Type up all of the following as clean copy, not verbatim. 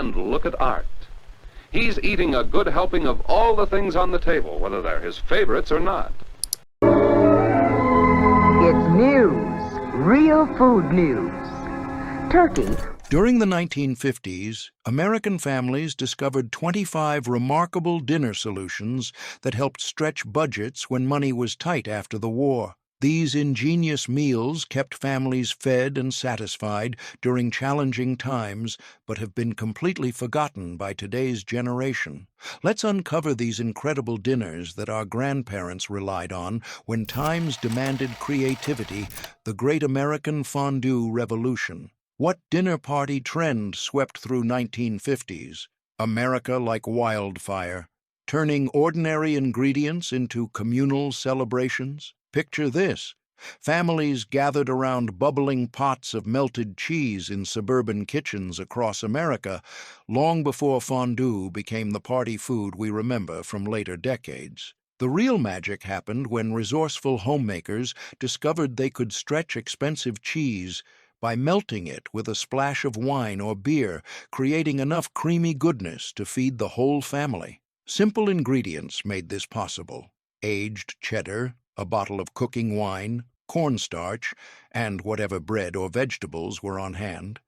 and look at art. He's eating a good helping of all the things on the table, whether they're his favorites or not. It's news, real food news. Turkey. During the 1950s, American families discovered 25 remarkable dinner solutions that helped stretch budgets when money was tight after the war. These ingenious meals kept families fed and satisfied during challenging times, but have been completely forgotten by today's generation. Let's uncover these incredible dinners that our grandparents relied on when times demanded creativity, the Great American Fondue Revolution. What dinner party trend swept through 1950s? America like wildfire, turning ordinary ingredients into communal celebrations? Picture this. Families gathered around bubbling pots of melted cheese in suburban kitchens across America, long before fondue became the party food we remember from later decades. The real magic happened when resourceful homemakers discovered they could stretch expensive cheese by melting it with a splash of wine or beer, creating enough creamy goodness to feed the whole family. Simple ingredients made this possible: aged cheddar, a bottle of cooking wine, cornstarch, and whatever bread or vegetables were on hand.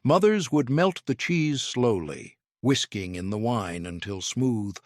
Mothers would melt the cheese slowly, whisking in the wine until smooth,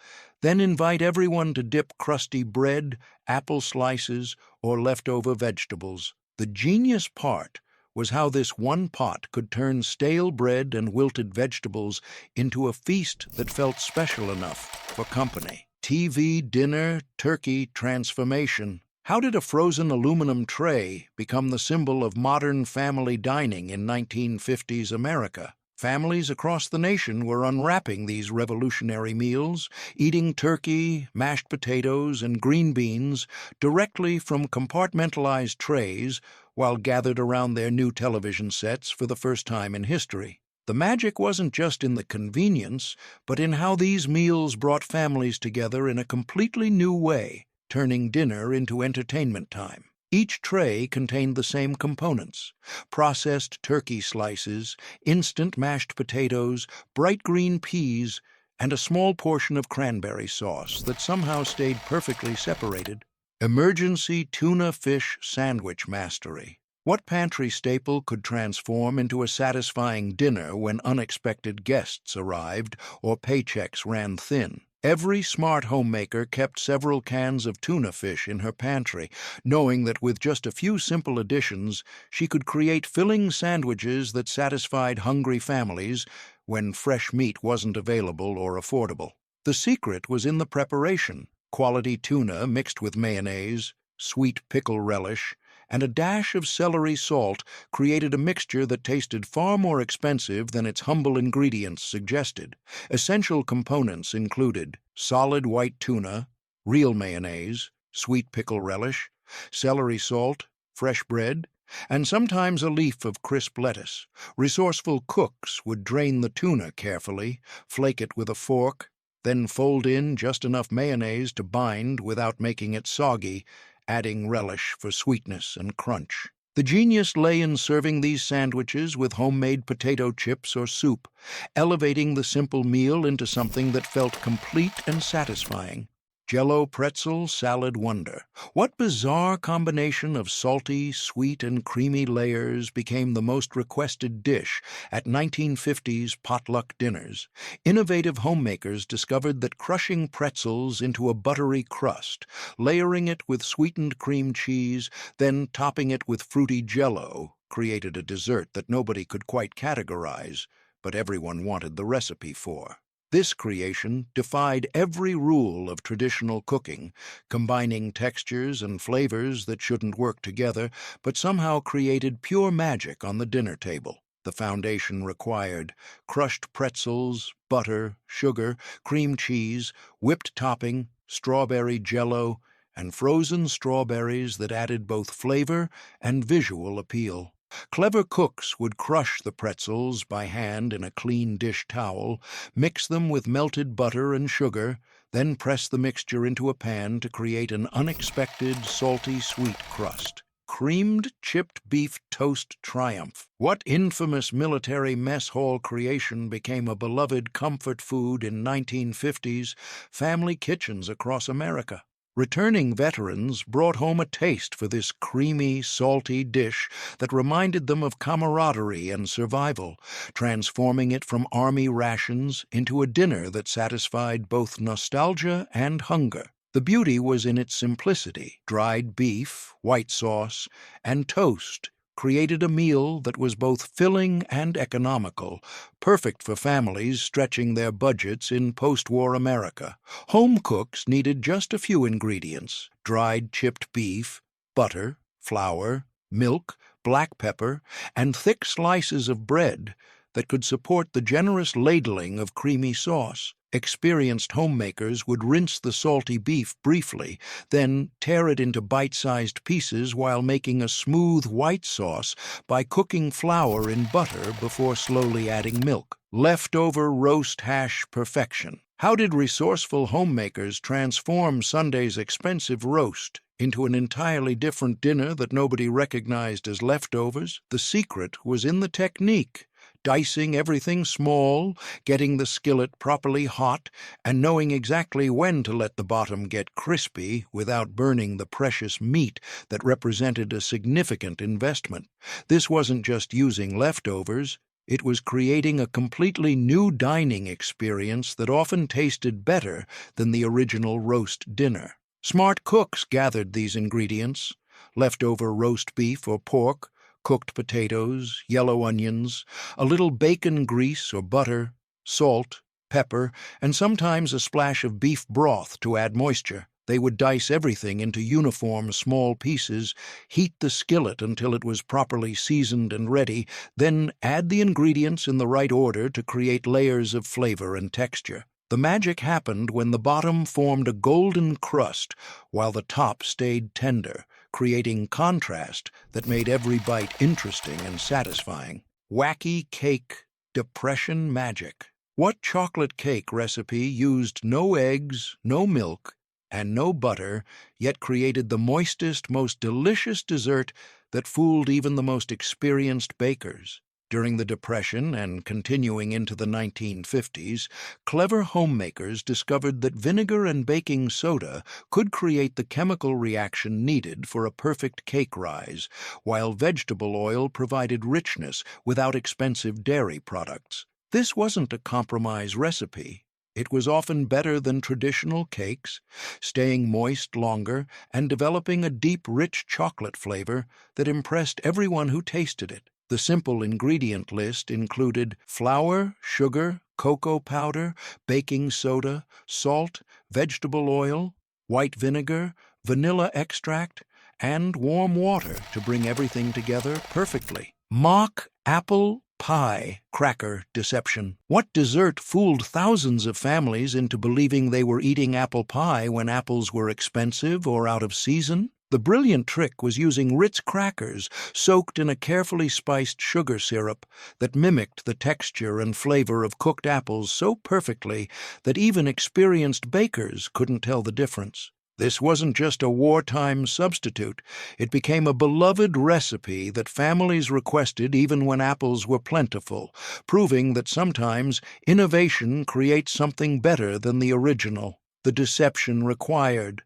then invite everyone to dip crusty bread, apple slices, or leftover vegetables. The genius part was how this one pot could turn stale bread and wilted vegetables into a feast that felt special enough for company. TV, dinner, turkey, transformation. How did a frozen aluminum tray become the symbol of modern family dining in 1950s America? Families across the nation were unwrapping these revolutionary meals, eating turkey, mashed potatoes, and green beans directly from compartmentalized trays while gathered around their new television sets for the first time in history. The magic wasn't just in the convenience, but in how these meals brought families together in a completely new way, turning dinner into entertainment time. Each tray contained the same components: processed turkey slices, instant mashed potatoes, bright green peas, and a small portion of cranberry sauce that somehow stayed perfectly separated. Emergency tuna fish sandwich mastery. What pantry staple could transform into a satisfying dinner when unexpected guests arrived or paychecks ran thin? Every smart homemaker kept several cans of tuna fish in her pantry, knowing that with just a few simple additions, she could create filling sandwiches that satisfied hungry families when fresh meat wasn't available or affordable. The secret was in the preparation: quality tuna mixed with mayonnaise, sweet pickle relish, and a dash of celery salt created a mixture that tasted far more expensive than its humble ingredients suggested. Essential components included solid white tuna, real mayonnaise, sweet pickle relish, celery salt, fresh bread, and sometimes a leaf of crisp lettuce. Resourceful cooks would drain the tuna carefully, flake it with a fork, then fold in just enough mayonnaise to bind without making it soggy, adding relish for sweetness and crunch. The genius lay in serving these sandwiches with homemade potato chips or soup, elevating the simple meal into something that felt complete and satisfying. Jell-O pretzel salad wonder. What bizarre combination of salty, sweet, and creamy layers became the most requested dish at 1950s potluck dinners? Innovative homemakers discovered that crushing pretzels into a buttery crust, layering it with sweetened cream cheese, then topping it with fruity Jell-O created a dessert that nobody could quite categorize, but everyone wanted the recipe for. This creation defied every rule of traditional cooking, combining textures and flavors that shouldn't work together, but somehow created pure magic on the dinner table. The foundation required crushed pretzels, butter, sugar, cream cheese, whipped topping, strawberry Jell-O, and frozen strawberries that added both flavor and visual appeal. Clever cooks would crush the pretzels by hand in a clean dish towel, mix them with melted butter and sugar, then press the mixture into a pan to create an unexpected, salty, sweet crust. creamed chipped beef toast triumph. What infamous military mess hall creation became a beloved comfort food in 1950s family kitchens across America? Returning veterans brought home a taste for this creamy, salty dish that reminded them of camaraderie and survival, transforming it from army rations into a dinner that satisfied both nostalgia and hunger. The beauty was in its simplicity. Dried beef, white sauce, and toast created a meal that was both filling and economical, perfect for families stretching their budgets in post-war America. Home cooks needed just a few ingredients: dried chipped beef, butter, flour, milk, black pepper, and thick slices of bread that could support the generous ladling of creamy sauce. Experienced homemakers would rinse the salty beef briefly, then tear it into bite-sized pieces while making a smooth white sauce by cooking flour in butter before slowly adding milk. Leftover roast hash perfection. How did resourceful homemakers transform Sunday's expensive roast into an entirely different dinner that nobody recognized as leftovers? The secret was in the technique. Dicing everything small, getting the skillet properly hot, and knowing exactly when to let the bottom get crispy without burning the precious meat that represented a significant investment. This wasn't just using leftovers, it was creating a completely new dining experience that often tasted better than the original roast dinner. Smart cooks gathered these ingredients: leftover roast beef or pork, cooked potatoes, yellow onions, a little bacon grease or butter, salt, pepper, and sometimes a splash of beef broth to add moisture. They would dice everything into uniform small pieces, heat the skillet until it was properly seasoned and ready, then add the ingredients in the right order to create layers of flavor and texture. The magic happened when the bottom formed a golden crust while the top stayed tender, creating contrast that made every bite interesting and satisfying. Wacky cake depression magic. What chocolate cake recipe used no eggs, no milk, and no butter, yet created the moistest, most delicious dessert that fooled even the most experienced bakers? During the Depression and continuing into the 1950s, clever homemakers discovered that vinegar and baking soda could create the chemical reaction needed for a perfect cake rise, while vegetable oil provided richness without expensive dairy products. This wasn't a compromise recipe. It was often better than traditional cakes, staying moist longer and developing a deep, rich chocolate flavor that impressed everyone who tasted it. The simple ingredient list included flour, sugar, cocoa powder, baking soda, salt, vegetable oil, white vinegar, vanilla extract, and warm water to bring everything together perfectly. Mock apple pie cracker deception. What dessert fooled thousands of families into believing they were eating apple pie when apples were expensive or out of season? The brilliant trick was using Ritz crackers soaked in a carefully spiced sugar syrup that mimicked the texture and flavor of cooked apples so perfectly that even experienced bakers couldn't tell the difference. This wasn't just a wartime substitute. It became a beloved recipe that families requested even when apples were plentiful, proving that sometimes innovation creates something better than the original. The deception required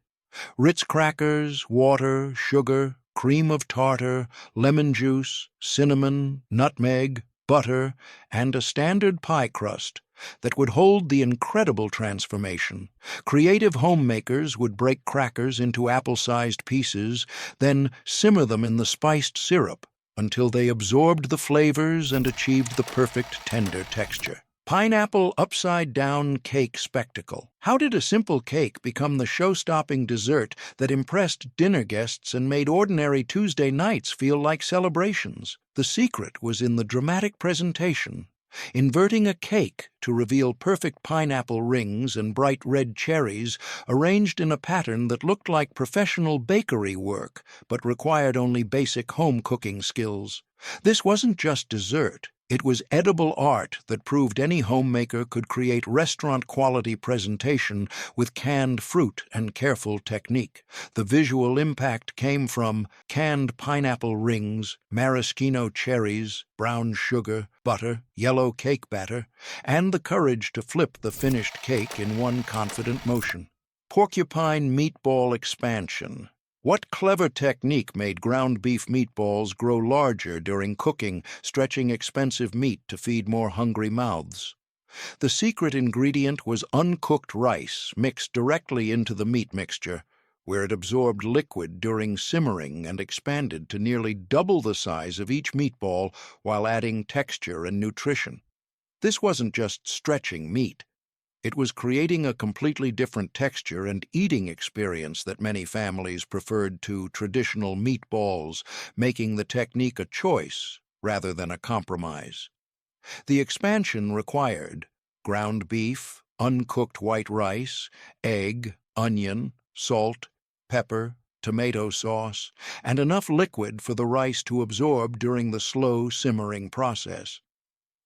Ritz crackers, water, sugar, cream of tartar, lemon juice, cinnamon, nutmeg, butter, and a standard pie crust that would hold the incredible transformation. Creative homemakers would break crackers into apple-sized pieces, then simmer them in the spiced syrup until they absorbed the flavors and achieved the perfect tender texture. Pineapple upside-down cake spectacle. How did a simple cake become the show-stopping dessert that impressed dinner guests and made ordinary Tuesday nights feel like celebrations? The secret was in the dramatic presentation. Inverting a cake to reveal perfect pineapple rings and bright red cherries arranged in a pattern that looked like professional bakery work but required only basic home cooking skills. This wasn't just dessert. It was edible art that proved any homemaker could create restaurant-quality presentation with canned fruit and careful technique. The visual impact came from canned pineapple rings, maraschino cherries, brown sugar, butter, yellow cake batter, and the courage to flip the finished cake in one confident motion. Porcupine meatball expansion. What clever technique made ground beef meatballs grow larger during cooking, stretching expensive meat to feed more hungry mouths? The secret ingredient was uncooked rice mixed directly into the meat mixture, where it absorbed liquid during simmering and expanded to nearly double the size of each meatball while adding texture and nutrition. This wasn't just stretching meat. It was creating a completely different texture and eating experience that many families preferred to traditional meatballs, making the technique a choice rather than a compromise. The expansion required ground beef, uncooked white rice, egg, onion, salt, pepper, tomato sauce, and enough liquid for the rice to absorb during the slow simmering process.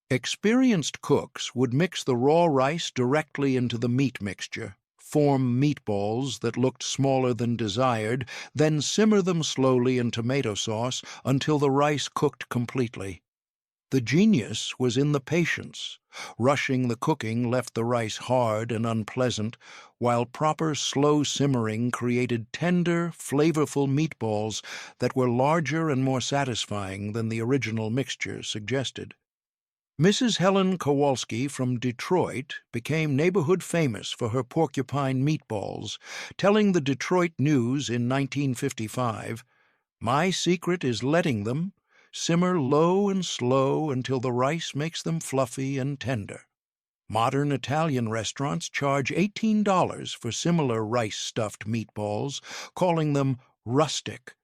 Experienced cooks would mix the raw rice directly into the meat mixture, form meatballs that looked smaller than desired, then simmer them slowly in tomato sauce until the rice cooked completely. The genius was in the patience. Rushing the cooking left the rice hard and unpleasant, while proper slow simmering created tender, flavorful meatballs that were larger and more satisfying than the original mixture suggested. Mrs. Helen Kowalski from Detroit became neighborhood famous for her porcupine meatballs, telling the Detroit News in 1955, "My secret is letting them simmer low and slow until the rice makes them fluffy and tender." Modern Italian restaurants charge $18 for similar rice-stuffed meatballs, calling them rustic,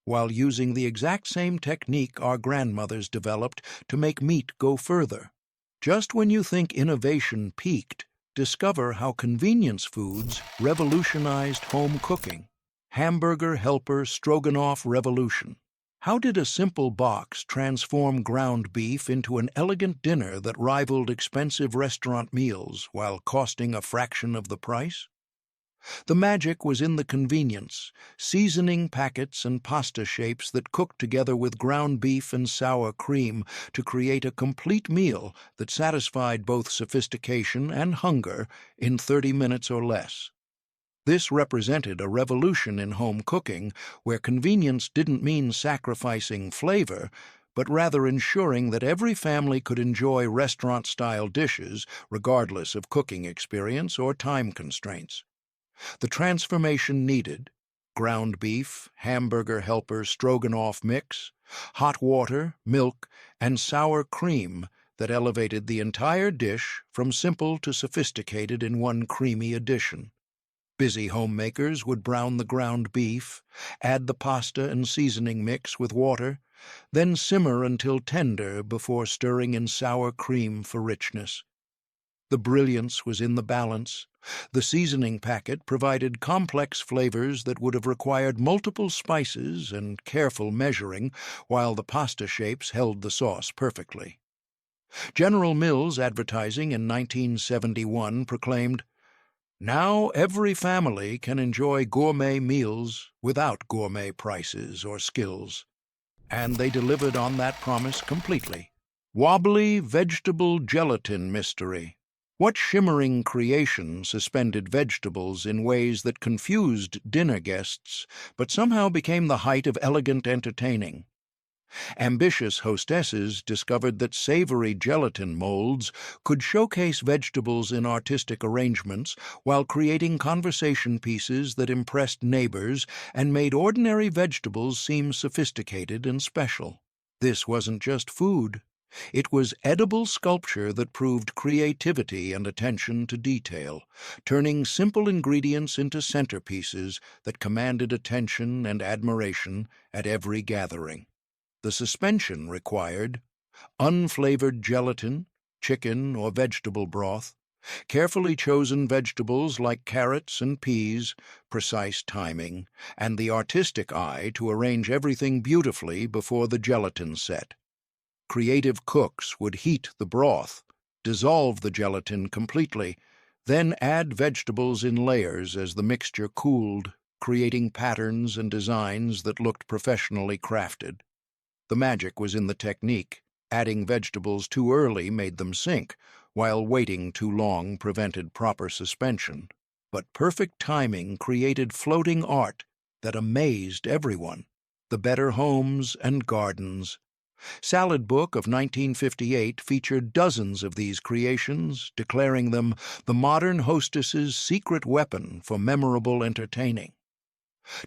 while using the exact same technique our grandmothers developed to make meat go further. Just when you think innovation peaked, discover how convenience foods revolutionized home cooking. Hamburger Helper Stroganoff Revolution. How did a simple box transform ground beef into an elegant dinner that rivaled expensive restaurant meals while costing a fraction of the price? The magic was in the convenience, seasoning packets and pasta shapes that cooked together with ground beef and sour cream to create a complete meal that satisfied both sophistication and hunger in 30 minutes or less. This represented a revolution in home cooking where convenience didn't mean sacrificing flavor, but rather ensuring that every family could enjoy restaurant-style dishes regardless of cooking experience or time constraints. The transformation needed: ground beef, hamburger helper, stroganoff mix, hot water, milk, and sour cream that elevated the entire dish from simple to sophisticated in one creamy addition. Busy homemakers would brown the ground beef, add the pasta and seasoning mix with water, then simmer until tender before stirring in sour cream for richness. The brilliance was in the balance. The seasoning packet provided complex flavors that would have required multiple spices and careful measuring, while the pasta shapes held the sauce perfectly. General Mills advertising in 1971 proclaimed, "Now every family can enjoy gourmet meals without gourmet prices or skills." And they delivered on that promise completely. Wobbly vegetable gelatin mystery. What shimmering creation suspended vegetables in ways that confused dinner guests, but somehow became the height of elegant entertaining? Ambitious hostesses discovered that savory gelatin molds could showcase vegetables in artistic arrangements while creating conversation pieces that impressed neighbors and made ordinary vegetables seem sophisticated and special. This wasn't just food. It was edible sculpture that proved creativity and attention to detail, turning simple ingredients into centerpieces that commanded attention and admiration at every gathering. The suspension required unflavored gelatin, chicken or vegetable broth, carefully chosen vegetables like carrots and peas, precise timing, and the artistic eye to arrange everything beautifully before the gelatin set. Creative cooks would heat the broth, dissolve the gelatin completely, then add vegetables in layers as the mixture cooled, creating patterns and designs that looked professionally crafted. The magic was in the technique. Adding vegetables too early made them sink, while waiting too long prevented proper suspension. But perfect timing created floating art that amazed everyone. The Better Homes and Gardens. Salad Book of 1958 featured dozens of these creations, declaring them the modern hostess's secret weapon for memorable entertaining.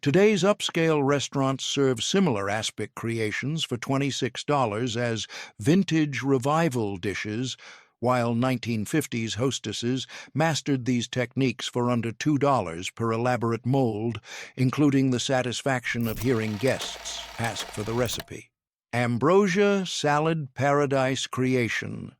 Today's upscale restaurants serve similar aspic creations for $26 as vintage revival dishes, while 1950s hostesses mastered these techniques for under $2 per elaborate mold, including the satisfaction of hearing guests ask for the recipe. Ambrosia Salad Paradise Creation.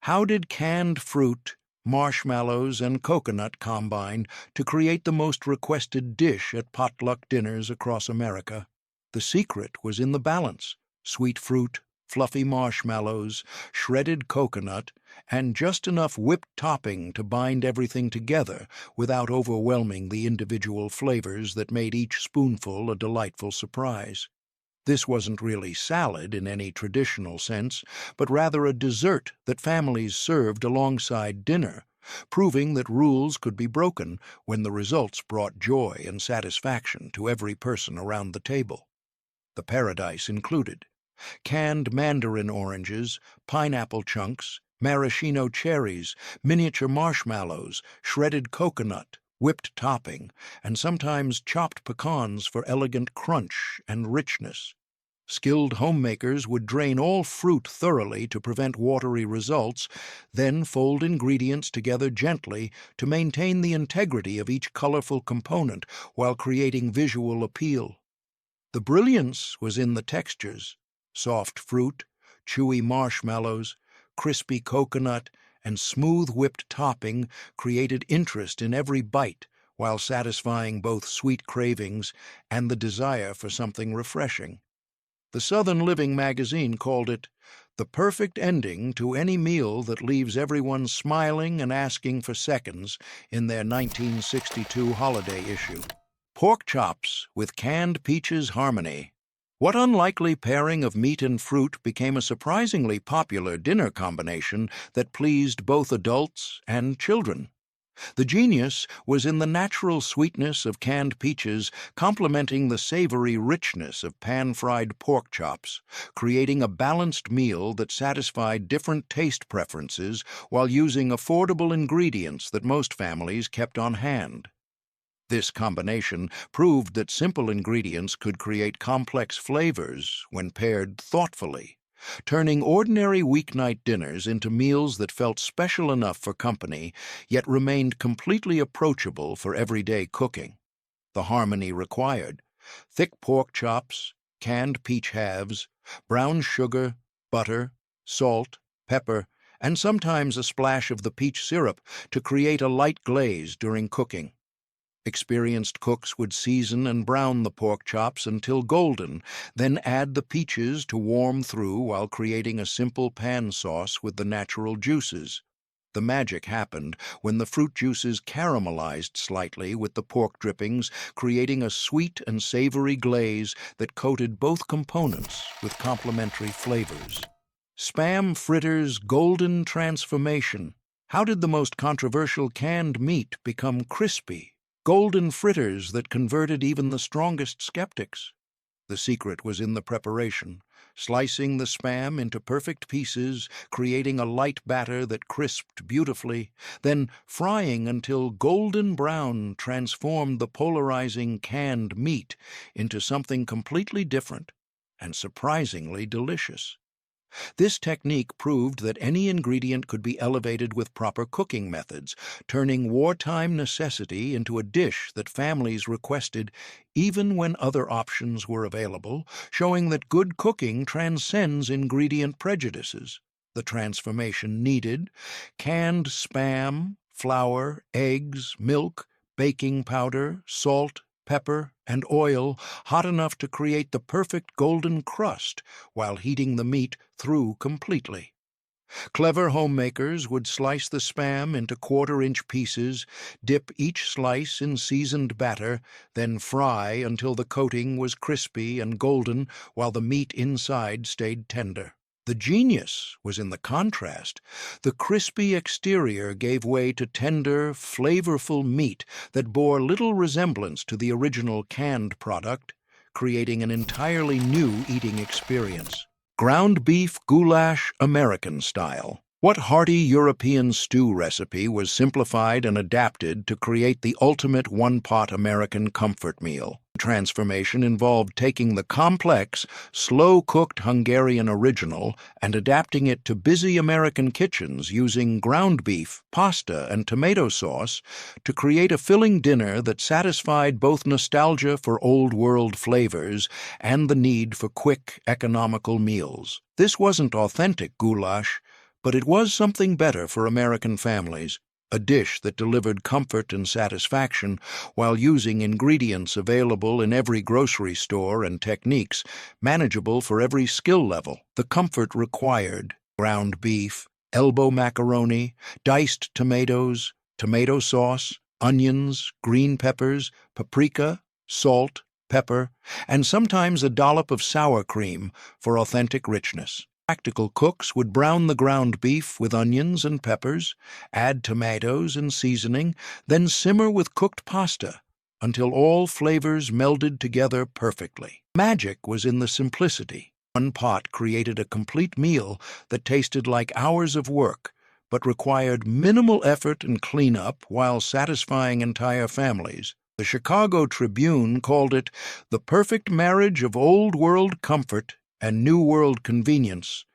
How did canned fruit, marshmallows, and coconut combine to create the most requested dish at potluck dinners across America? The secret was in the balance: sweet fruit, fluffy marshmallows, shredded coconut, and just enough whipped topping to bind everything together without overwhelming the individual flavors that made each spoonful a delightful surprise. This wasn't really salad in any traditional sense, but rather a dessert that families served alongside dinner, proving that rules could be broken when the results brought joy and satisfaction to every person around the table. The paradise included canned mandarin oranges, pineapple chunks, maraschino cherries, miniature marshmallows, shredded coconut, whipped topping, and sometimes chopped pecans for elegant crunch and richness. Skilled homemakers would drain all fruit thoroughly to prevent watery results, then fold ingredients together gently to maintain the integrity of each colorful component while creating visual appeal. The brilliance was in the textures: soft fruit, chewy marshmallows, crispy coconut, and smooth whipped topping created interest in every bite while satisfying both sweet cravings and the desire for something refreshing. The Southern Living magazine called it the perfect ending to any meal that leaves everyone smiling and asking for seconds in their 1962 holiday issue. Pork chops with canned peaches harmony. What unlikely pairing of meat and fruit became a surprisingly popular dinner combination that pleased both adults and children? The genius was in the natural sweetness of canned peaches complementing the savory richness of pan-fried pork chops, creating a balanced meal that satisfied different taste preferences while using affordable ingredients that most families kept on hand. This combination proved that simple ingredients could create complex flavors when paired thoughtfully, turning ordinary weeknight dinners into meals that felt special enough for company, yet remained completely approachable for everyday cooking. The harmony required: thick pork chops, canned peach halves, brown sugar, butter, salt, pepper, and sometimes a splash of the peach syrup to create a light glaze during cooking. Experienced cooks would season and brown the pork chops until golden, then add the peaches to warm through while creating a simple pan sauce with the natural juices. The magic happened when the fruit juices caramelized slightly with the pork drippings, creating a sweet and savory glaze that coated both components with complementary flavors. Spam Fritters Golden Transformation. How did the most controversial canned meat become crispy? Golden fritters that converted even the strongest skeptics. The secret was in the preparation: slicing the Spam into perfect pieces, creating a light batter that crisped beautifully, then frying until golden brown transformed the polarizing canned meat into something completely different and surprisingly delicious. This technique proved that any ingredient could be elevated with proper cooking methods, turning wartime necessity into a dish that families requested even when other options were available, showing that good cooking transcends ingredient prejudices. The transformation needed: canned Spam, flour, eggs, milk, baking powder, salt, pepper, and oil hot enough to create the perfect golden crust while heating the meat through completely. Clever homemakers would slice the Spam into quarter-inch pieces, dip each slice in seasoned batter, then fry until the coating was crispy and golden while the meat inside stayed tender. The genius was in the contrast. The crispy exterior gave way to tender, flavorful meat that bore little resemblance to the original canned product, creating an entirely new eating experience. Ground beef goulash American style. What hearty European stew recipe was simplified and adapted to create the ultimate one-pot American comfort meal? The transformation involved taking the complex, slow-cooked Hungarian original and adapting it to busy American kitchens using ground beef, pasta, and tomato sauce to create a filling dinner that satisfied both nostalgia for old-world flavors and the need for quick, economical meals. This wasn't authentic goulash, but it was something better for American families, a dish that delivered comfort and satisfaction while using ingredients available in every grocery store and techniques manageable for every skill level. The comfort required ground beef, elbow macaroni, diced tomatoes, tomato sauce, onions, green peppers, paprika, salt, pepper, and sometimes a dollop of sour cream for authentic richness. Practical cooks would brown the ground beef with onions and peppers, add tomatoes and seasoning, then simmer with cooked pasta until all flavors melded together perfectly. Magic was in the simplicity. One pot created a complete meal that tasted like hours of work, but required minimal effort and cleanup while satisfying entire families. The Chicago Tribune called it the perfect marriage of old-world comfort and New World convenience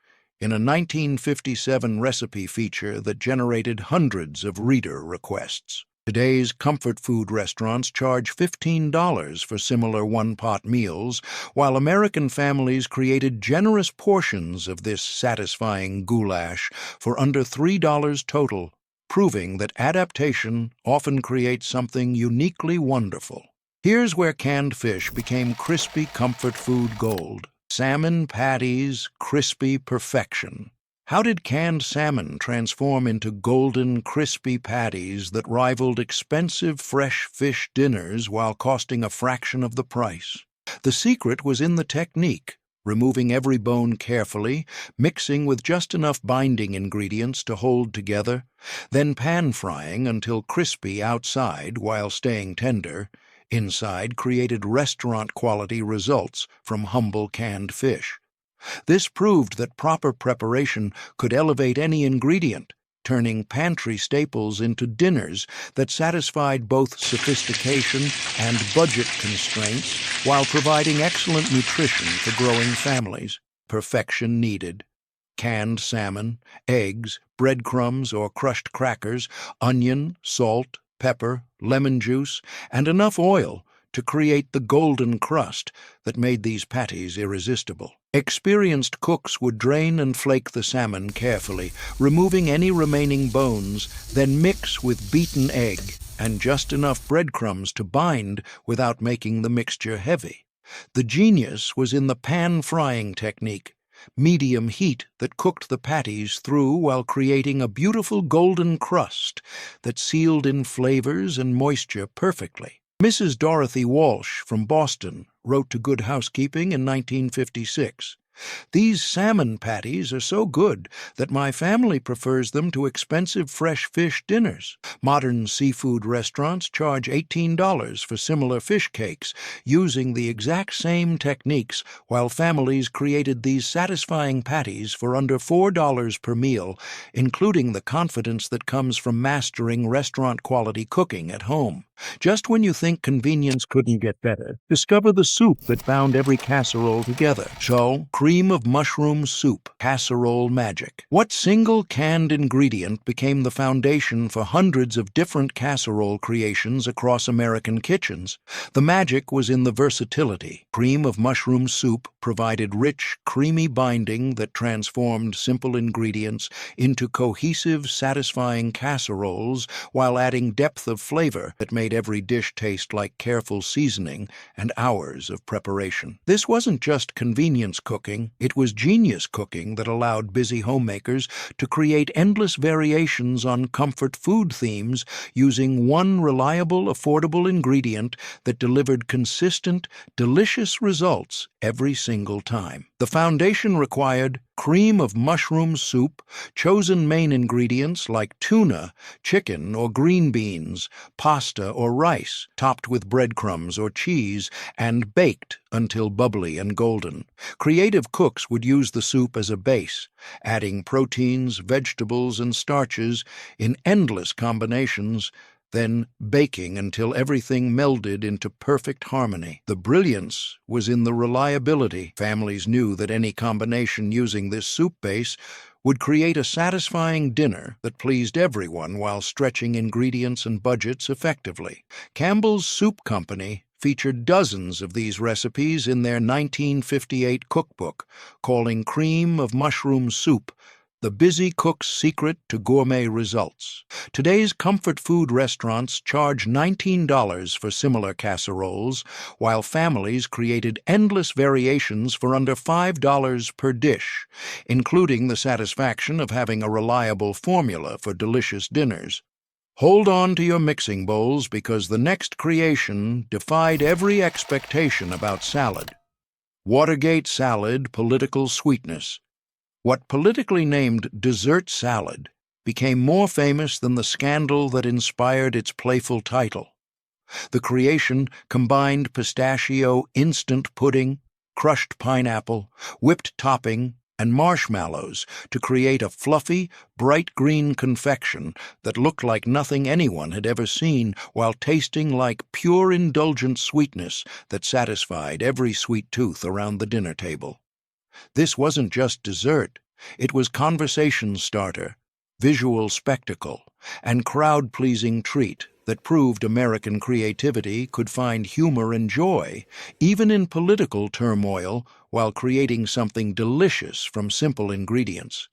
in a 1957 recipe feature that generated hundreds of reader requests. Today's comfort food restaurants charge $15 for similar one-pot meals, while American families created generous portions of this satisfying goulash for under $3 total, proving that adaptation often creates something uniquely wonderful. Here's where canned fish became crispy comfort food gold. Salmon patties, crispy perfection. How did canned salmon transform into golden, crispy patties that rivaled expensive fresh fish dinners while costing a fraction of the price? The secret was in the technique, removing every bone carefully, mixing with just enough binding ingredients to hold together, then pan-frying until crispy outside while staying tender. Inside created restaurant-quality results from humble canned fish. This proved that proper preparation could elevate any ingredient, turning pantry staples into dinners that satisfied both sophistication and budget constraints while providing excellent nutrition for growing families. Perfection needed. Canned salmon, eggs, breadcrumbs or crushed crackers, onion, salt, pepper, lemon juice, and enough oil to create the golden crust that made these patties irresistible. Experienced cooks would drain and flake the salmon carefully, removing any remaining bones, then mix with beaten egg and just enough breadcrumbs to bind without making the mixture heavy. The genius was in the pan-frying technique, medium heat that cooked the patties through while creating a beautiful golden crust that sealed in flavors and moisture perfectly. Mrs. Dorothy Walsh from Boston wrote to Good Housekeeping in 1956, "These salmon patties are so good that my family prefers them to expensive fresh fish dinners. Modern seafood restaurants charge $18 for similar fish cakes, using the exact same techniques, while families created these satisfying patties for under $4 per meal, including the confidence that comes from mastering restaurant-quality cooking at home." Just when you think convenience couldn't get better, discover the soup that bound every casserole together. So, cream of mushroom soup, casserole magic. What single canned ingredient became the foundation for hundreds of different casserole creations across American kitchens? The magic was in the versatility. Cream of mushroom soup provided rich, creamy binding that transformed simple ingredients into cohesive, satisfying casseroles while adding depth of flavor that made every dish taste like careful seasoning and hours of preparation. This wasn't just convenience cooking, it was genius cooking that allowed busy homemakers to create endless variations on comfort food themes using one reliable, affordable ingredient that delivered consistent, delicious results every single time. The foundation required cream of mushroom soup, chosen main ingredients like tuna, chicken or green beans, pasta or rice, topped with breadcrumbs or cheese, and baked until bubbly and golden. Creative cooks would use the soup as a base, adding proteins, vegetables, and starches in endless combinations, then baking until everything melded into perfect harmony. The brilliance was in the reliability. Families knew that any combination using this soup base would create a satisfying dinner that pleased everyone while stretching ingredients and budgets effectively. Campbell's Soup Company featured dozens of these recipes in their 1958 cookbook, calling cream of mushroom soup the busy cook's secret to gourmet results. Today's comfort food restaurants charge $19 for similar casseroles, while families created endless variations for under $5 per dish, including the satisfaction of having a reliable formula for delicious dinners. Hold on to your mixing bowls because the next creation defied every expectation about salad. Watergate salad, political sweetness. What politically named dessert salad became more famous than the scandal that inspired its playful title. The creation combined pistachio instant pudding, crushed pineapple, whipped topping, and marshmallows to create a fluffy, bright green confection that looked like nothing anyone had ever seen while tasting like pure indulgent sweetness that satisfied every sweet tooth around the dinner table. This wasn't just dessert, it was conversation starter, visual spectacle, and crowd-pleasing treat that proved American creativity could find humor and joy, even in political turmoil, while creating something delicious from simple ingredients.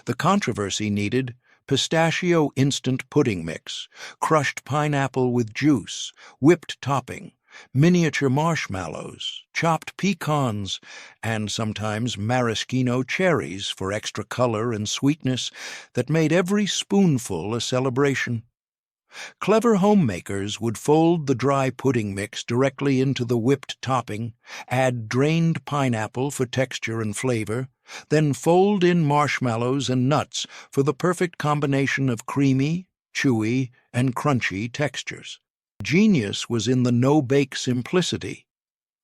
The controversy needed pistachio instant pudding mix, crushed pineapple with juice, whipped topping, miniature marshmallows, chopped pecans, and sometimes maraschino cherries for extra color and sweetness that made every spoonful a celebration. Clever homemakers would fold the dry pudding mix directly into the whipped topping, add drained pineapple for texture and flavor, then fold in marshmallows and nuts for the perfect combination of creamy, chewy, and crunchy textures. Genius was in the no-bake simplicity.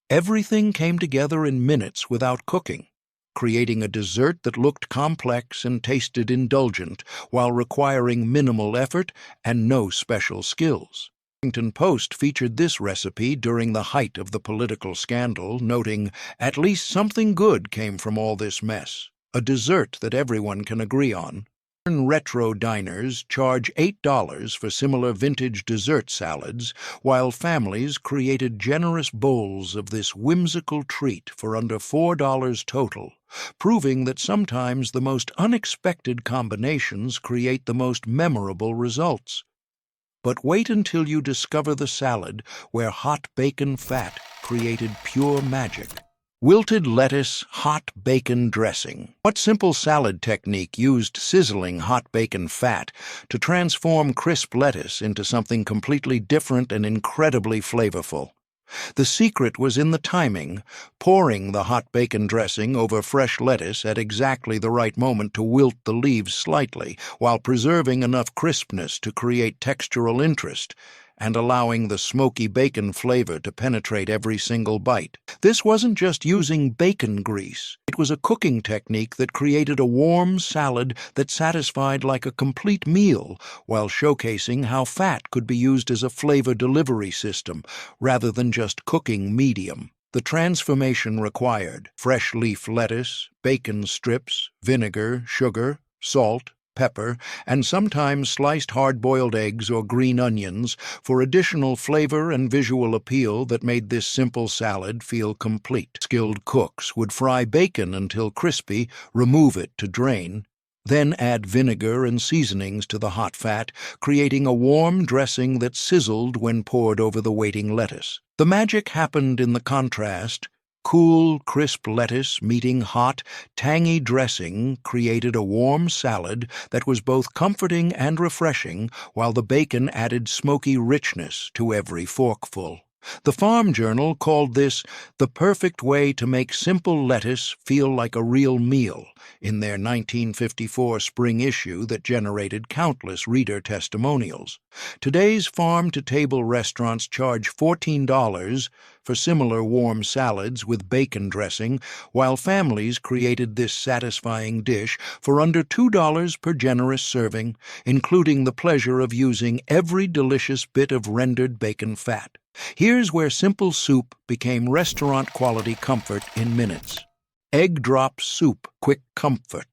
Everything came together in minutes without cooking, creating a dessert that looked complex and tasted indulgent while requiring minimal effort and no special skills. The Washington Post featured this recipe during the height of the political scandal, noting, "At least something good came from all this mess, a dessert that everyone can agree on." Retro diners charge $8 for similar vintage dessert salads, while families created generous bowls of this whimsical treat for under $4 total, proving that sometimes the most unexpected combinations create the most memorable results. But wait until you discover the salad where hot bacon fat created pure magic. Wilted lettuce hot bacon dressing. What simple salad technique used sizzling hot bacon fat to transform crisp lettuce into something completely different and incredibly flavorful? The secret was in the timing, pouring the hot bacon dressing over fresh lettuce at exactly the right moment to wilt the leaves slightly, while preserving enough crispness to create textural interest, and allowing the smoky bacon flavor to penetrate every single bite. This wasn't just using bacon grease. It was a cooking technique that created a warm salad that satisfied like a complete meal, while showcasing how fat could be used as a flavor delivery system rather than just cooking medium. The transformation required fresh leaf lettuce, bacon strips, vinegar, sugar, salt, pepper, and sometimes sliced hard-boiled eggs or green onions for additional flavor and visual appeal that made this simple salad feel complete. Skilled cooks would fry bacon until crispy, remove it to drain, then add vinegar and seasonings to the hot fat, creating a warm dressing that sizzled when poured over the waiting lettuce. The magic happened in the contrast. Cool, crisp lettuce meeting hot, tangy dressing created a warm salad that was both comforting and refreshing, while the bacon added smoky richness to every forkful. The Farm Journal called this the perfect way to make simple lettuce feel like a real meal in their 1954 spring issue that generated countless reader testimonials. Today's farm-to-table restaurants charge $14 for similar warm salads with bacon dressing, while families created this satisfying dish for under $2 per generous serving, including the pleasure of using every delicious bit of rendered bacon fat. Here's where simple soup became restaurant-quality comfort in minutes. Egg drop soup, quick comfort.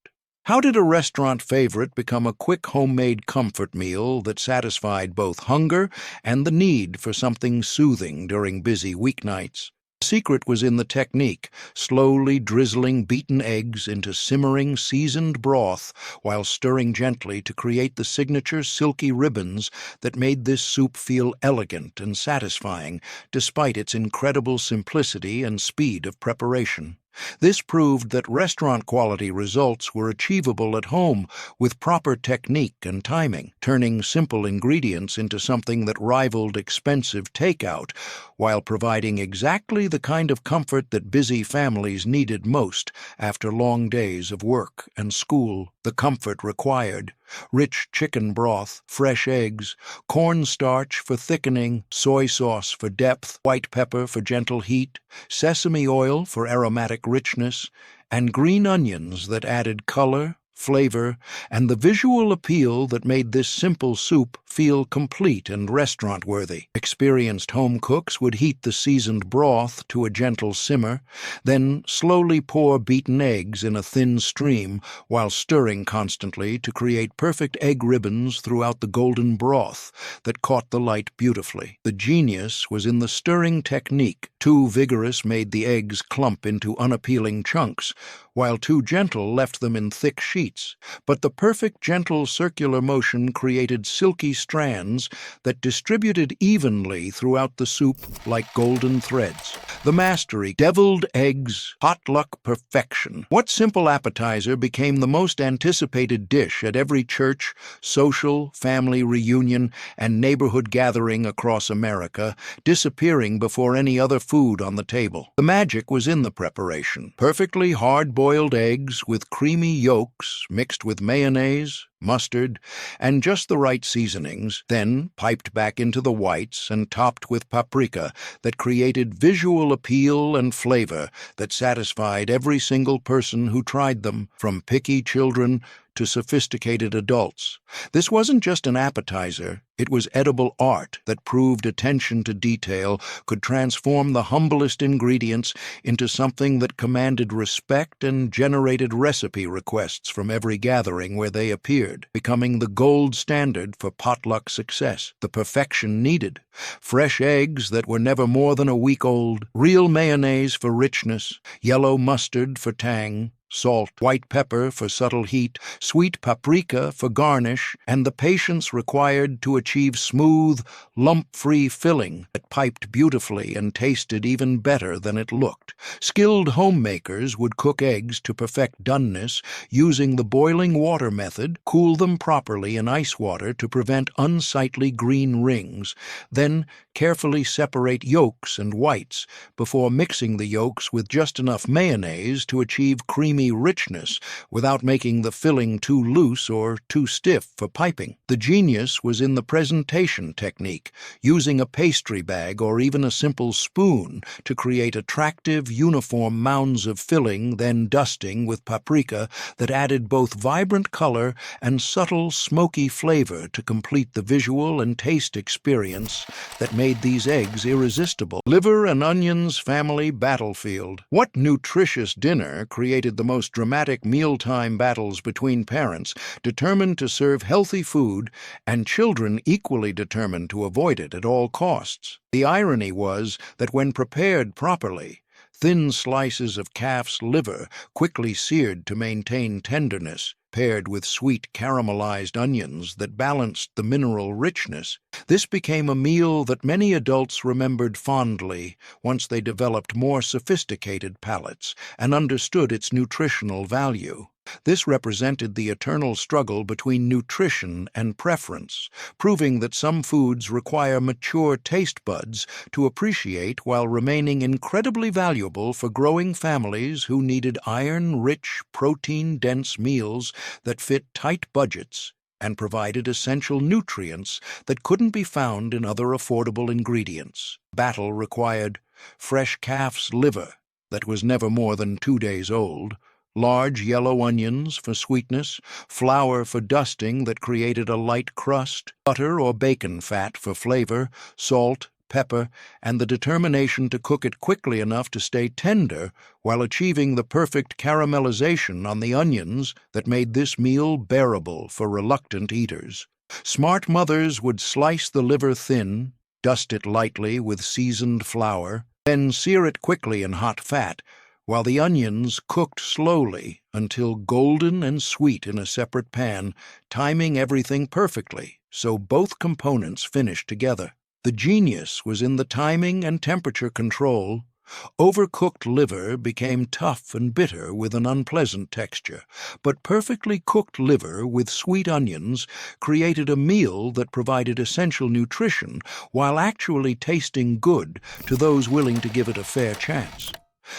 How did a restaurant favorite become a quick homemade comfort meal that satisfied both hunger and the need for something soothing during busy weeknights? The secret was in the technique, slowly drizzling beaten eggs into simmering seasoned broth while stirring gently to create the signature silky ribbons that made this soup feel elegant and satisfying, despite its incredible simplicity and speed of preparation. This proved that restaurant-quality results were achievable at home with proper technique and timing, turning simple ingredients into something that rivaled expensive takeout, while providing exactly the kind of comfort that busy families needed most after long days of work and school. The comfort required rich chicken broth, fresh eggs, cornstarch for thickening, soy sauce for depth, white pepper for gentle heat, sesame oil for aromatic richness, and green onions that added color, flavor, and the visual appeal that made this simple soup feel complete and restaurant-worthy. Experienced home cooks would heat the seasoned broth to a gentle simmer, then slowly pour beaten eggs in a thin stream while stirring constantly to create perfect egg ribbons throughout the golden broth that caught the light beautifully. The genius was in the stirring technique. Too vigorous made the eggs clump into unappealing chunks, while too gentle left them in thick sheets, but the perfect gentle circular motion created silky strands that distributed evenly throughout the soup like golden threads. The mastery, deviled eggs, potluck perfection. What simple appetizer became the most anticipated dish at every church, social, family reunion, and neighborhood gathering across America, disappearing before any other food on the table? The magic was in the preparation. Perfectly hard-boiled eggs with creamy yolks mixed with mayonnaise, mustard, and just the right seasonings, then piped back into the whites and topped with paprika that created visual appeal and flavor that satisfied every single person who tried them, from picky children to sophisticated adults. This wasn't just an appetizer, it was edible art that proved attention to detail could transform the humblest ingredients into something that commanded respect and generated recipe requests from every gathering where they appeared, becoming the gold standard for potluck success. The perfection needed: fresh eggs that were never more than a week old, real mayonnaise for richness, yellow mustard for tang, salt, white pepper for subtle heat, sweet paprika for garnish, and the patience required to achieve smooth, lump-free filling that piped beautifully and tasted even better than it looked. Skilled homemakers would cook eggs to perfect doneness using the boiling water method, cool them properly in ice water to prevent unsightly green rings, then carefully separate yolks and whites before mixing the yolks with just enough mayonnaise to achieve creamy creamy richness without making the filling too loose or too stiff for piping. The genius was in the presentation technique, using a pastry bag or even a simple spoon to create attractive, uniform mounds of filling, then dusting with paprika that added both vibrant color and subtle, smoky flavor to complete the visual and taste experience that made these eggs irresistible. Liver and onions family battlefield. What nutritious dinner created the most dramatic mealtime battles between parents determined to serve healthy food and children equally determined to avoid it at all costs? The irony was that when prepared properly, thin slices of calf's liver, quickly seared to maintain tenderness, paired with sweet caramelized onions that balanced the mineral richness, this became a meal that many adults remembered fondly once they developed more sophisticated palates and understood its nutritional value. This represented the eternal struggle between nutrition and preference, proving that some foods require mature taste buds to appreciate while remaining incredibly valuable for growing families who needed iron-rich, protein-dense meals that fit tight budgets and provided essential nutrients that couldn't be found in other affordable ingredients. Battle required fresh calf's liver that was never more than 2 days old, large yellow onions for sweetness, flour for dusting that created a light crust, butter or bacon fat for flavor, salt, pepper, and the determination to cook it quickly enough to stay tender while achieving the perfect caramelization on the onions that made this meal bearable for reluctant eaters. Smart mothers would slice the liver thin, dust it lightly with seasoned flour, then sear it quickly in hot fat, while the onions cooked slowly until golden and sweet in a separate pan, timing everything perfectly so both components finished together. The genius was in the timing and temperature control. Overcooked liver became tough and bitter with an unpleasant texture, but perfectly cooked liver with sweet onions created a meal that provided essential nutrition while actually tasting good to those willing to give it a fair chance.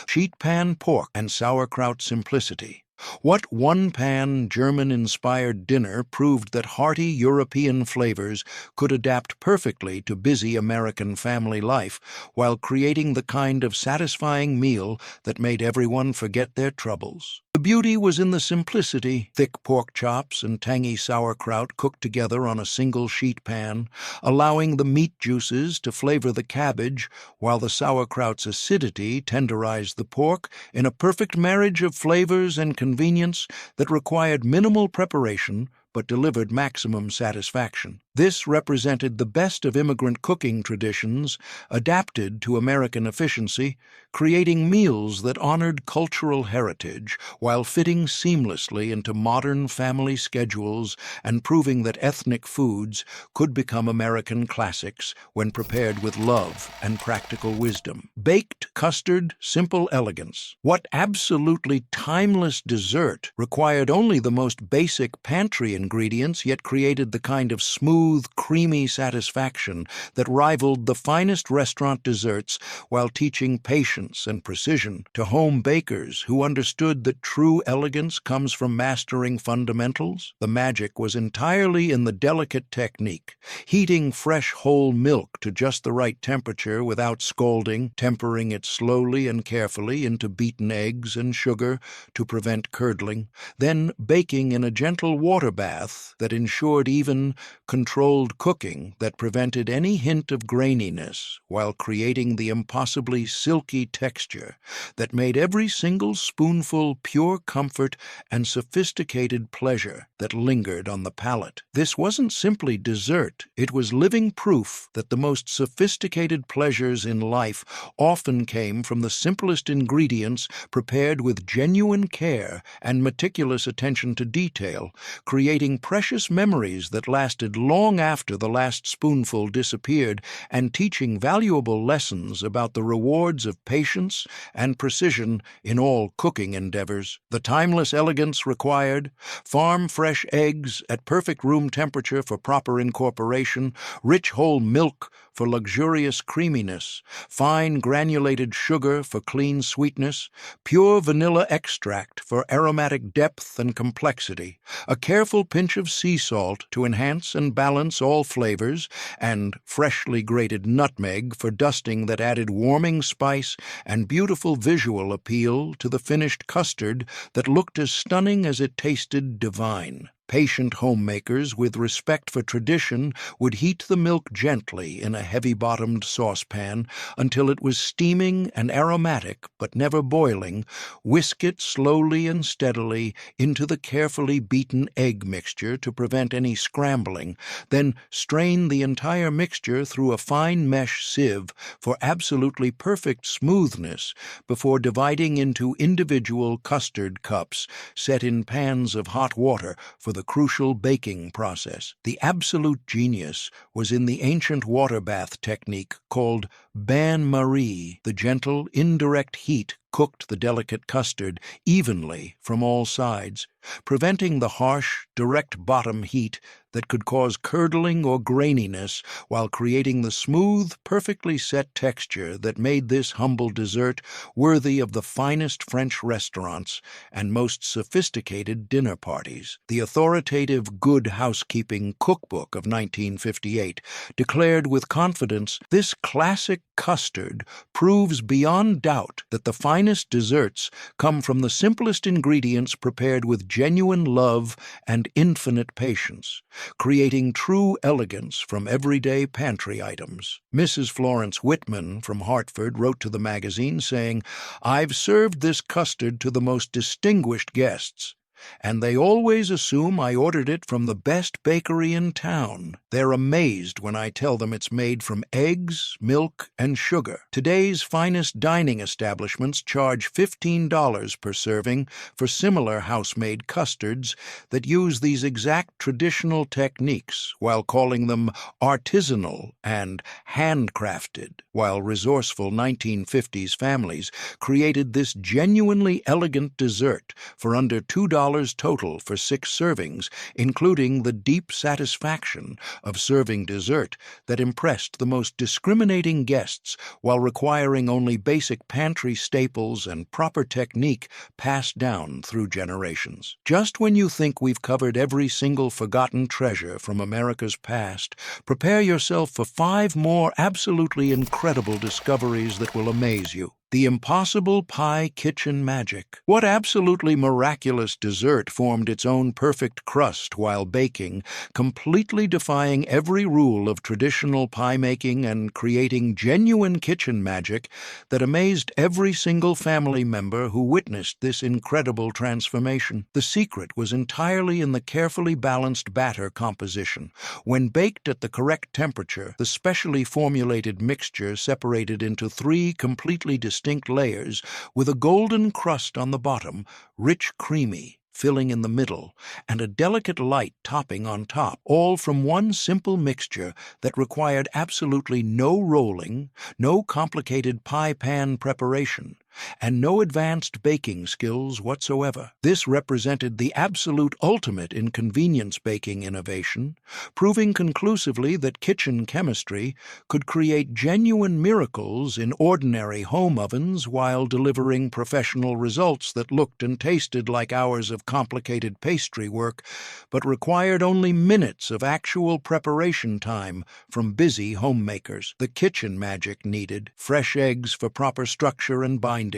Sheet pan pork and sauerkraut simplicity. What one-pan, German-inspired dinner proved that hearty European flavors could adapt perfectly to busy American family life while creating the kind of satisfying meal that made everyone forget their troubles. The beauty was in the simplicity. Thick pork chops and tangy sauerkraut cooked together on a single sheet pan, allowing the meat juices to flavor the cabbage while the sauerkraut's acidity tenderized the pork in a perfect marriage of flavors and convenience that required minimal preparation but delivered maximum satisfaction. This represented the best of immigrant cooking traditions adapted to American efficiency, creating meals that honored cultural heritage while fitting seamlessly into modern family schedules and proving that ethnic foods could become American classics when prepared with love and practical wisdom. Baked custard, simple elegance. What absolutely timeless dessert required only the most basic pantry ingredients yet created the kind of smooth, creamy satisfaction that rivaled the finest restaurant desserts while teaching patience and precision to home bakers who understood that true elegance comes from mastering fundamentals. The magic was entirely in the delicate technique, heating fresh whole milk to just the right temperature without scalding, tempering it slowly and carefully into beaten eggs and sugar to prevent curdling, then baking in a gentle water bath that ensured even, controlled cooking that prevented any hint of graininess while creating the impossibly silky texture that made every single spoonful pure comfort and sophisticated pleasure that lingered on the palate. This wasn't simply dessert, it was living proof that the most sophisticated pleasures in life often came from the simplest ingredients prepared with genuine care and meticulous attention to detail, creating precious memories that lasted long after the last spoonful disappeared and teaching valuable lessons about the rewards of patience and precision in all cooking endeavors. The timeless elegance required farm-fresh eggs at perfect room temperature for proper incorporation, rich whole milk for luxurious creaminess, fine granulated sugar for clean sweetness, pure vanilla extract for aromatic depth and complexity, a careful pinch of sea salt to enhance and balance all flavors, and freshly grated nutmeg for dusting that added warming spice and beautiful visual appeal to the finished custard that looked as stunning as it tasted divine. Patient homemakers with respect for tradition would heat the milk gently in a heavy-bottomed saucepan until it was steaming and aromatic but never boiling, whisk it slowly and steadily into the carefully beaten egg mixture to prevent any scrambling, then strain the entire mixture through a fine mesh sieve for absolutely perfect smoothness before dividing into individual custard cups set in pans of hot water for the crucial baking process. The absolute genius was in the ancient water bath technique called bain-marie. The gentle, indirect heat cooked the delicate custard evenly from all sides, preventing the harsh, direct bottom heat that could cause curdling or graininess while creating the smooth, perfectly set texture that made this humble dessert worthy of the finest French restaurants and most sophisticated dinner parties. The authoritative Good Housekeeping Cookbook of 1958 declared with confidence, "This classic custard proves beyond doubt that the finest desserts come from the simplest ingredients prepared with genuine love and infinite patience, creating true elegance from everyday pantry items." Mrs. Florence Whitman from Hartford wrote to the magazine saying, "I've served this custard to the most distinguished guests, and they always assume I ordered it from the best bakery in town. They're amazed when I tell them it's made from eggs, milk, and sugar." Today's finest dining establishments charge $15 per serving for similar house-made custards that use these exact traditional techniques while calling them artisanal and handcrafted, while resourceful 1950s families created this genuinely elegant dessert for under $2 total for 6 servings, including the deep satisfaction of serving dessert that impressed the most discriminating guests while requiring only basic pantry staples and proper technique passed down through generations. Just when you think we've covered every single forgotten treasure from America's past, prepare yourself for 5 more absolutely incredible discoveries that will amaze you. The impossible pie kitchen magic. What absolutely miraculous dessert formed its own perfect crust while baking, completely defying every rule of traditional pie making and creating genuine kitchen magic that amazed every single family member who witnessed this incredible transformation? The secret was entirely in the carefully balanced batter composition. When baked at the correct temperature, the specially formulated mixture separated into 3 completely distinct layers with a golden crust on the bottom, rich creamy, filling in the middle, and a delicate light topping on top, all from one simple mixture that required absolutely no rolling, no complicated pie pan preparation, and no advanced baking skills whatsoever. This represented the absolute ultimate in convenience baking innovation, proving conclusively that kitchen chemistry could create genuine miracles in ordinary home ovens while delivering professional results that looked and tasted like hours of complicated pastry work, but required only minutes of actual preparation time from busy homemakers. The kitchen magic needed: fresh eggs for proper structure and binding,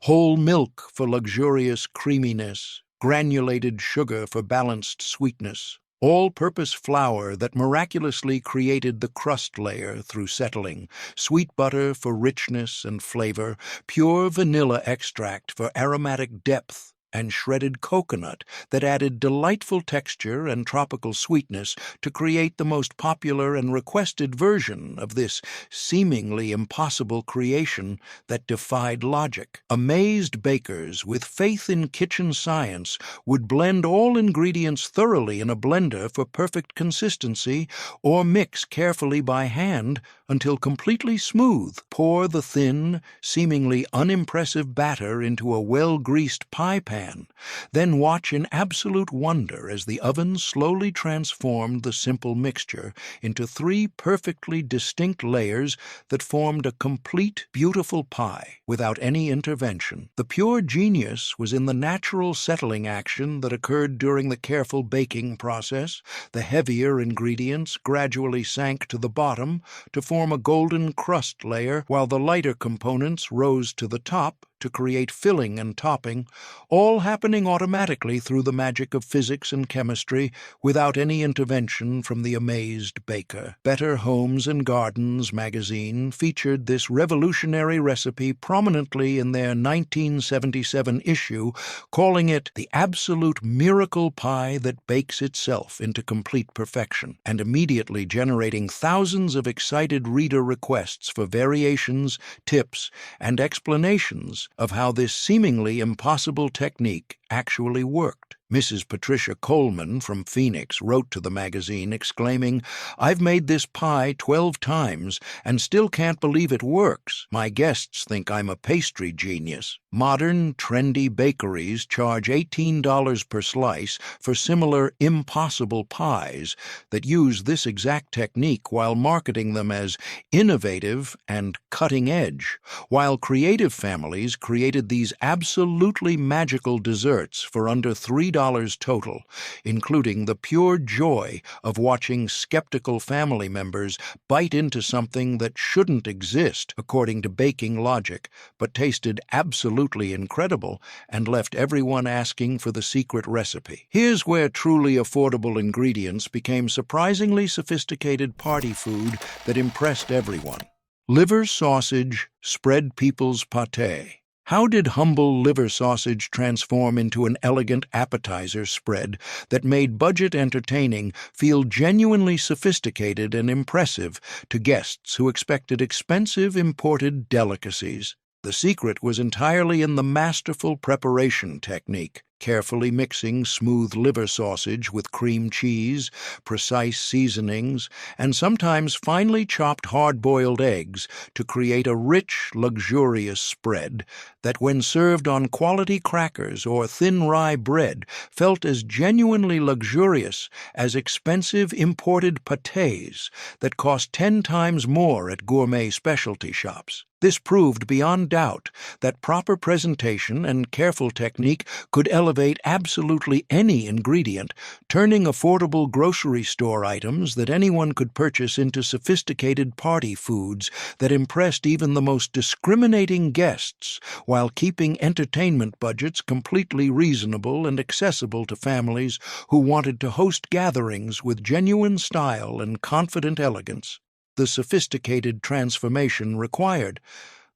whole milk for luxurious creaminess, granulated sugar for balanced sweetness, all-purpose flour that miraculously created the crust layer through settling, sweet butter for richness and flavor, pure vanilla extract for aromatic depth, and shredded coconut that added delightful texture and tropical sweetness to create the most popular and requested version of this seemingly impossible creation that defied logic. Amazed bakers with faith in kitchen science would blend all ingredients thoroughly in a blender for perfect consistency or mix carefully by hand until completely smooth. Pour the thin, seemingly unimpressive batter into a well-greased pie pan. Then watch in absolute wonder as the oven slowly transformed the simple mixture into 3 perfectly distinct layers that formed a complete, beautiful pie without any intervention. The pure genius was in the natural settling action that occurred during the careful baking process. The heavier ingredients gradually sank to the bottom to form a golden crust layer, while the lighter components rose to the top to create filling and topping, all happening automatically through the magic of physics and chemistry without any intervention from the amazed baker. Better Homes and Gardens magazine featured this revolutionary recipe prominently in their 1977 issue, calling it the absolute miracle pie that bakes itself into complete perfection, and immediately generating thousands of excited reader requests for variations, tips, and explanations of how this seemingly impossible technique actually worked. Mrs. Patricia Coleman from Phoenix wrote to the magazine exclaiming, "I've made this pie 12 times and still can't believe it works. My guests think I'm a pastry genius." Modern, trendy bakeries charge $18 per slice for similar impossible pies that use this exact technique while marketing them as innovative and cutting edge, while creative families created these absolutely magical desserts for under $3 total, including the pure joy of watching skeptical family members bite into something that shouldn't exist according to baking logic, but tasted absolutely incredible and left everyone asking for the secret recipe. Here's where truly affordable ingredients became surprisingly sophisticated party food that impressed everyone. Liver sausage spread people's pâté. How did humble liver sausage transform into an elegant appetizer spread that made budget entertaining feel genuinely sophisticated and impressive to guests who expected expensive imported delicacies? The secret was entirely in the masterful preparation technique, carefully mixing smooth liver sausage with cream cheese, precise seasonings, and sometimes finely chopped hard-boiled eggs to create a rich, luxurious spread that, when served on quality crackers or thin rye bread, felt as genuinely luxurious as expensive imported pâtés that cost 10 times more at gourmet specialty shops. This proved beyond doubt that proper presentation and careful technique could elevate absolutely any ingredient, turning affordable grocery store items that anyone could purchase into sophisticated party foods that impressed even the most discriminating guests, while keeping entertainment budgets completely reasonable and accessible to families who wanted to host gatherings with genuine style and confident elegance. The sophisticated transformation required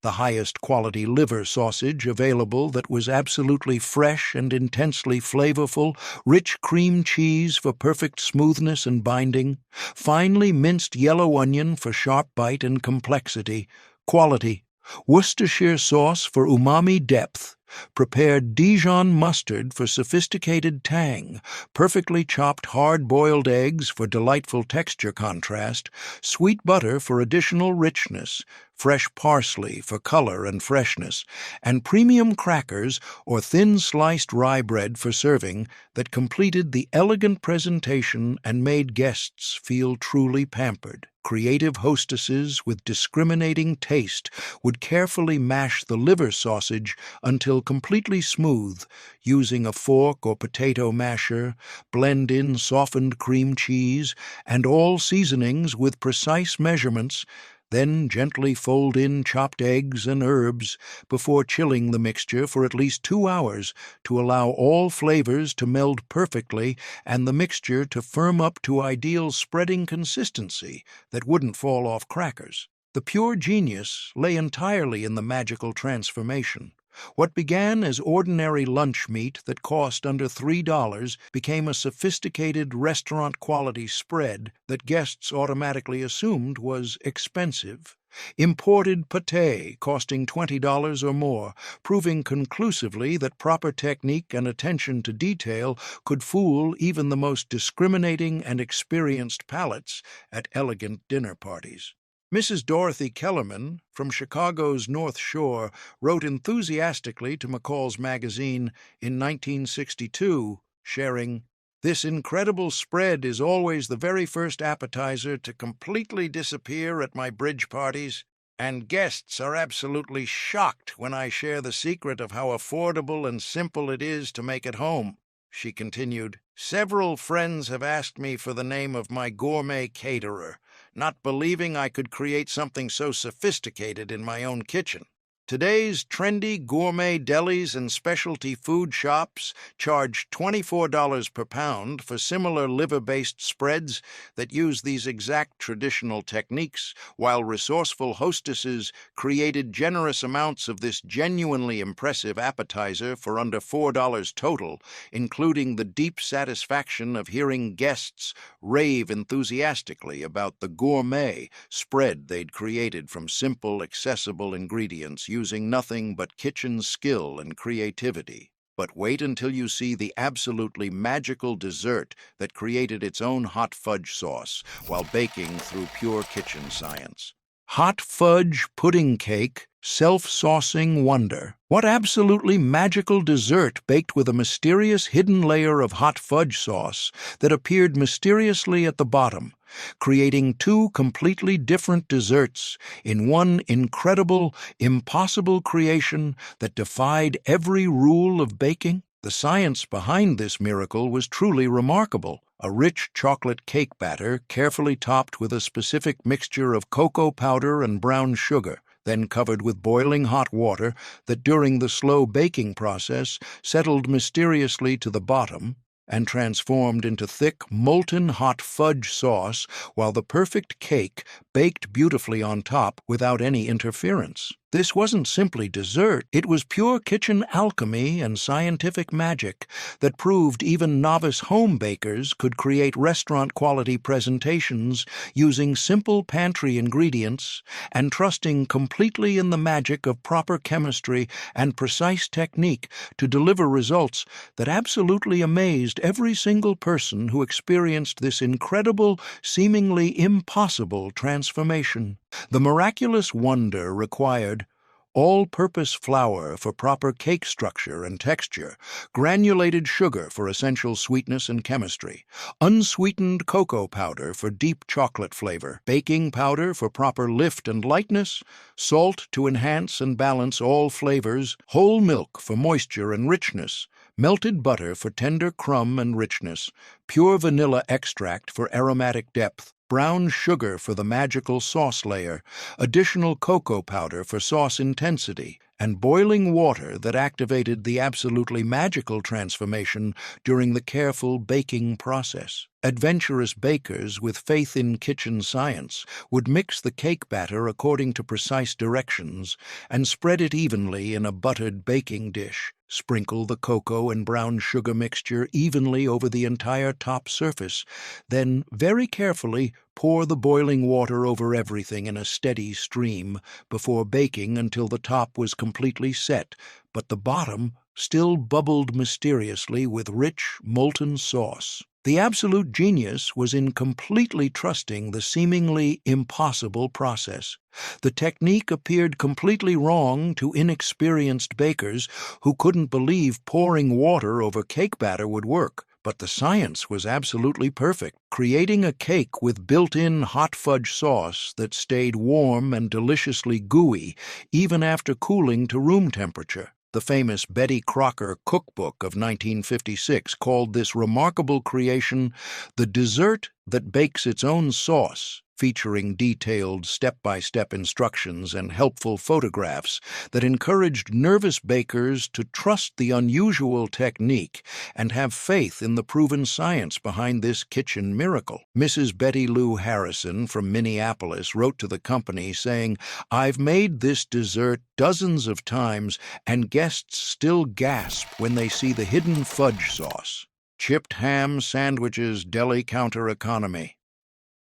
the highest quality liver sausage available that was absolutely fresh and intensely flavorful, rich cream cheese for perfect smoothness and binding, finely minced yellow onion for sharp bite and complexity, quality, Worcestershire sauce for umami depth, prepared Dijon mustard for sophisticated tang, perfectly chopped hard-boiled eggs for delightful texture contrast, sweet butter for additional richness, fresh parsley for color and freshness, and premium crackers or thin-sliced rye bread for serving that completed the elegant presentation and made guests feel truly pampered. Creative hostesses with discriminating taste would carefully mash the liver sausage until completely smooth, using a fork or potato masher, blend in softened cream cheese and all seasonings with precise measurements, then gently fold in chopped eggs and herbs before chilling the mixture for at least 2 hours to allow all flavors to meld perfectly and the mixture to firm up to ideal spreading consistency that wouldn't fall off crackers. The pure genius lay entirely in the magical transformation. What began as ordinary lunch meat that cost under $3 became a sophisticated restaurant-quality spread that guests automatically assumed was expensive. Imported pâté costing $20 or more, proving conclusively that proper technique and attention to detail could fool even the most discriminating and experienced palates at elegant dinner parties. Mrs. Dorothy Kellerman from Chicago's North Shore wrote enthusiastically to McCall's magazine in 1962, sharing, "This incredible spread is always the very first appetizer to completely disappear at my bridge parties, and guests are absolutely shocked when I share the secret of how affordable and simple it is to make at home." She continued, "Several friends have asked me for the name of my gourmet caterer, not believing I could create something so sophisticated in my own kitchen. Today's trendy gourmet delis and specialty food shops charge $24 per pound for similar liver-based spreads that use these exact traditional techniques, while resourceful hostesses created generous amounts of this genuinely impressive appetizer for under $4 total, including the deep satisfaction of hearing guests rave enthusiastically about the gourmet spread they'd created from simple, accessible ingredients using nothing but kitchen skill and creativity. But wait until you see the absolutely magical dessert that created its own hot fudge sauce while baking through pure kitchen science. Hot fudge pudding cake, self-saucing wonder. What absolutely magical dessert baked with a mysterious hidden layer of hot fudge sauce that appeared mysteriously at the bottom, creating two completely different desserts in one incredible, impossible creation that defied every rule of baking? The science behind this miracle was truly remarkable. A rich chocolate cake batter carefully topped with a specific mixture of cocoa powder and brown sugar, then covered with boiling hot water that during the slow baking process settled mysteriously to the bottom and transformed into thick, molten hot fudge sauce, while the perfect cake baked beautifully on top without any interference. This wasn't simply dessert, it was pure kitchen alchemy and scientific magic that proved even novice home bakers could create restaurant-quality presentations using simple pantry ingredients and trusting completely in the magic of proper chemistry and precise technique to deliver results that absolutely amazed every single person who experienced this incredible, seemingly impossible transformation. The miraculous wonder required all-purpose flour for proper cake structure and texture, granulated sugar for essential sweetness and chemistry, unsweetened cocoa powder for deep chocolate flavor, baking powder for proper lift and lightness, salt to enhance and balance all flavors, whole milk for moisture and richness, melted butter for tender crumb and richness, pure vanilla extract for aromatic depth, brown sugar for the magical sauce layer, additional cocoa powder for sauce intensity, and boiling water that activated the absolutely magical transformation during the careful baking process. Adventurous bakers with faith in kitchen science would mix the cake batter according to precise directions and spread it evenly in a buttered baking dish. Sprinkle the cocoa and brown sugar mixture evenly over the entire top surface, then very carefully pour the boiling water over everything in a steady stream before baking until the top was completely set, but the bottom still bubbled mysteriously with rich, molten sauce. The absolute genius was in completely trusting the seemingly impossible process. The technique appeared completely wrong to inexperienced bakers who couldn't believe pouring water over cake batter would work. But the science was absolutely perfect, creating a cake with built-in hot fudge sauce that stayed warm and deliciously gooey even after cooling to room temperature. The famous Betty Crocker cookbook of 1956 called this remarkable creation the dessert that bakes its own sauce, featuring detailed step-by-step instructions and helpful photographs that encouraged nervous bakers to trust the unusual technique and have faith in the proven science behind this kitchen miracle. Mrs. Betty Lou Harrison from Minneapolis wrote to the company saying, "I've made this dessert dozens of times, and guests still gasp when they see the hidden fudge sauce." Chipped ham sandwiches deli counter economy.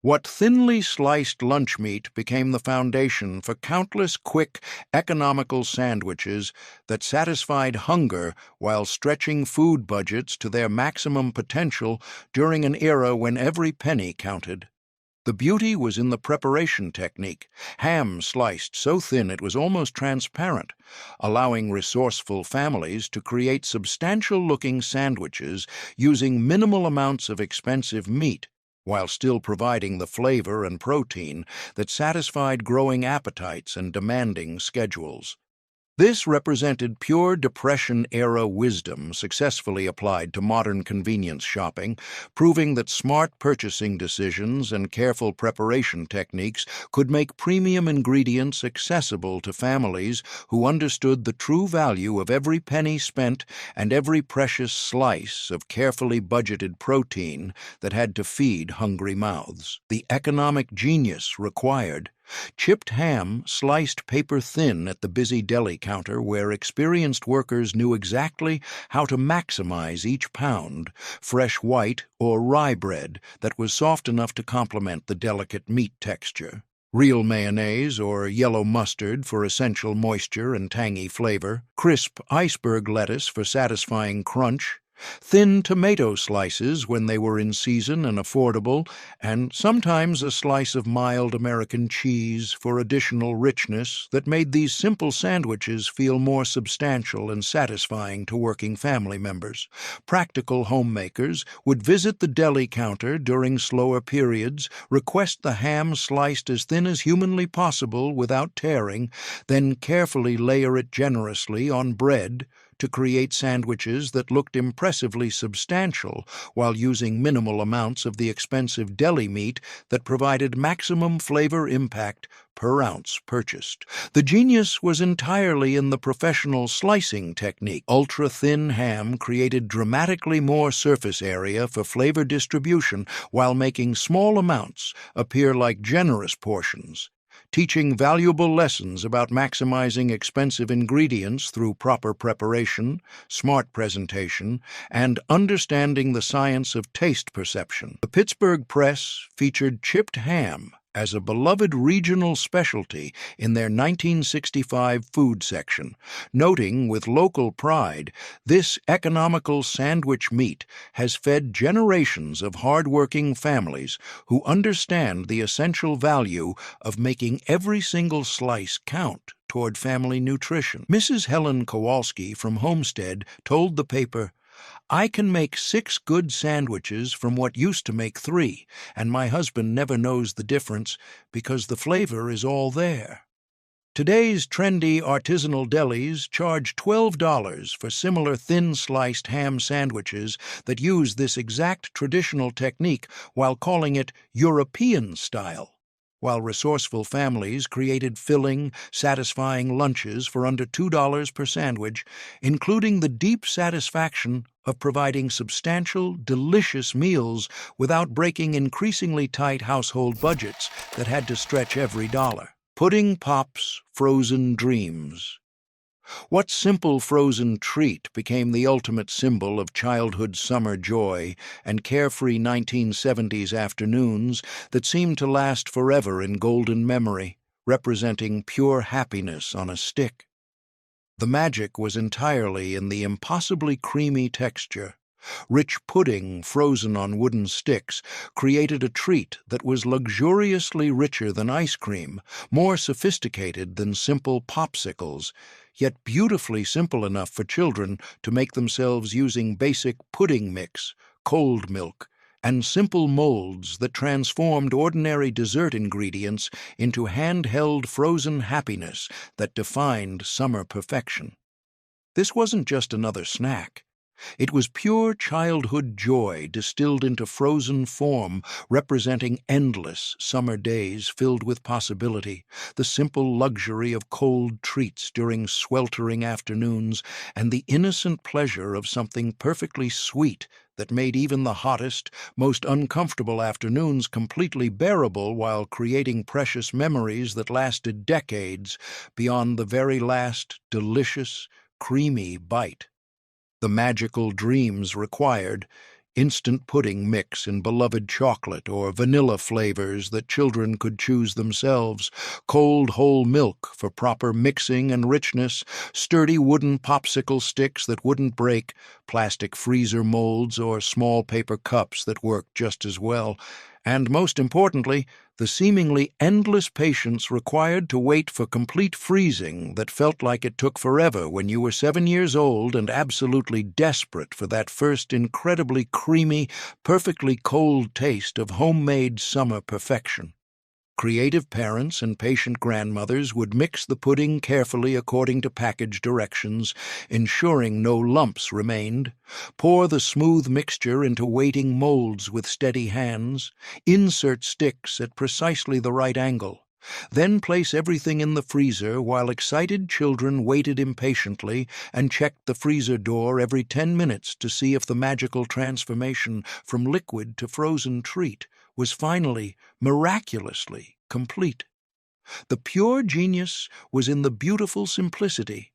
What thinly sliced lunch meat became the foundation for countless quick, economical sandwiches that satisfied hunger while stretching food budgets to their maximum potential during an era when every penny counted. The beauty was in the preparation technique. Ham sliced so thin it was almost transparent, allowing resourceful families to create substantial-looking sandwiches using minimal amounts of expensive meat, while still providing the flavor and protein that satisfied growing appetites and demanding schedules. This represented pure Depression-era wisdom successfully applied to modern convenience shopping, proving that smart purchasing decisions and careful preparation techniques could make premium ingredients accessible to families who understood the true value of every penny spent and every precious slice of carefully budgeted protein that had to feed hungry mouths. The economic genius required chipped ham sliced paper-thin at the busy deli counter where experienced workers knew exactly how to maximize each pound, fresh white or rye bread that was soft enough to complement the delicate meat texture, real mayonnaise or yellow mustard for essential moisture and tangy flavor, crisp iceberg lettuce for satisfying crunch, thin tomato slices when they were in season and affordable, and sometimes a slice of mild American cheese for additional richness that made these simple sandwiches feel more substantial and satisfying to working family members. Practical homemakers would visit the deli counter during slower periods, request the ham sliced as thin as humanly possible without tearing, then carefully layer it generously on bread to create sandwiches that looked impressively substantial while using minimal amounts of the expensive deli meat that provided maximum flavor impact per ounce purchased. The genius was entirely in the professional slicing technique. Ultra-thin ham created dramatically more surface area for flavor distribution while making small amounts appear like generous portions, teaching valuable lessons about maximizing expensive ingredients through proper preparation, smart presentation, and understanding the science of taste perception. The Pittsburgh Press featured chipped ham as a beloved regional specialty in their 1965 food section, noting with local pride, this economical sandwich meat has fed generations of hard-working families who understand the essential value of making every single slice count toward family nutrition. Mrs. Helen Kowalski from Homestead told the paper, "I can make 6 good sandwiches from what used to make 3, and my husband never knows the difference because the flavor is all there." Today's trendy artisanal delis charge $12 for similar thin-sliced ham sandwiches that use this exact traditional technique while calling it European style, while resourceful families created filling, satisfying lunches for under $2 per sandwich, including the deep satisfaction of providing substantial, delicious meals without breaking increasingly tight household budgets that had to stretch every dollar. Pudding Pop's frozen dreams. What simple frozen treat became the ultimate symbol of childhood summer joy and carefree 1970s afternoons that seemed to last forever in golden memory, representing pure happiness on a stick? The magic was entirely in the impossibly creamy texture. Rich pudding frozen on wooden sticks created a treat that was luxuriously richer than ice cream, more sophisticated than simple popsicles, yet beautifully simple enough for children to make themselves using basic pudding mix, cold milk, and simple molds that transformed ordinary dessert ingredients into handheld frozen happiness that defined summer perfection. This wasn't just another snack. It was pure childhood joy distilled into frozen form, representing endless summer days filled with possibility, the simple luxury of cold treats during sweltering afternoons, and the innocent pleasure of something perfectly sweet that made even the hottest, most uncomfortable afternoons completely bearable while creating precious memories that lasted decades beyond the very last delicious, creamy bite. The magical dreams required instant pudding mix in beloved chocolate or vanilla flavors that children could choose themselves, cold whole milk for proper mixing and richness, sturdy wooden popsicle sticks that wouldn't break, plastic freezer molds or small paper cups that worked just as well, And most importantly, the seemingly endless patience required to wait for complete freezing that felt like it took forever when you were 7 years old and absolutely desperate for that first incredibly creamy, perfectly cold taste of homemade summer perfection. Creative parents and patient grandmothers would mix the pudding carefully according to package directions, ensuring no lumps remained, pour the smooth mixture into waiting molds with steady hands, insert sticks at precisely the right angle, then place everything in the freezer while excited children waited impatiently and checked the freezer door every 10 minutes to see if the magical transformation from liquid to frozen treat was finally, miraculously, complete. The pure genius was in the beautiful simplicity.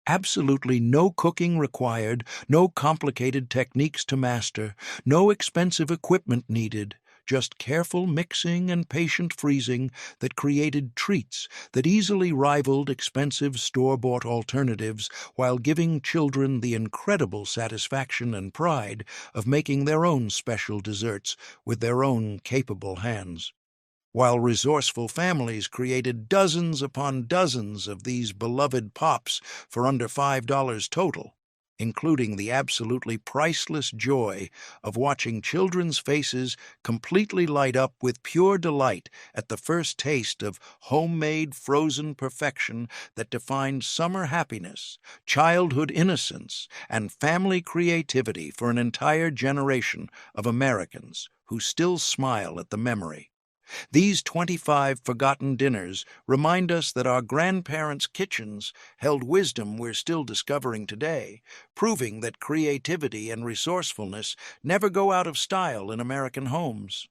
Absolutely no cooking required, no complicated techniques to master, no expensive equipment needed, just careful mixing and patient freezing that created treats that easily rivaled expensive store-bought alternatives while giving children the incredible satisfaction and pride of making their own special desserts with their own capable hands. While resourceful families created dozens upon dozens of these beloved pops for under $5 total, including the absolutely priceless joy of watching children's faces completely light up with pure delight at the first taste of homemade frozen perfection that defined summer happiness, childhood innocence, and family creativity for an entire generation of Americans who still smile at the memory. These 25 forgotten dinners remind us that our grandparents' kitchens held wisdom we're still discovering today, proving that creativity and resourcefulness never go out of style in American homes.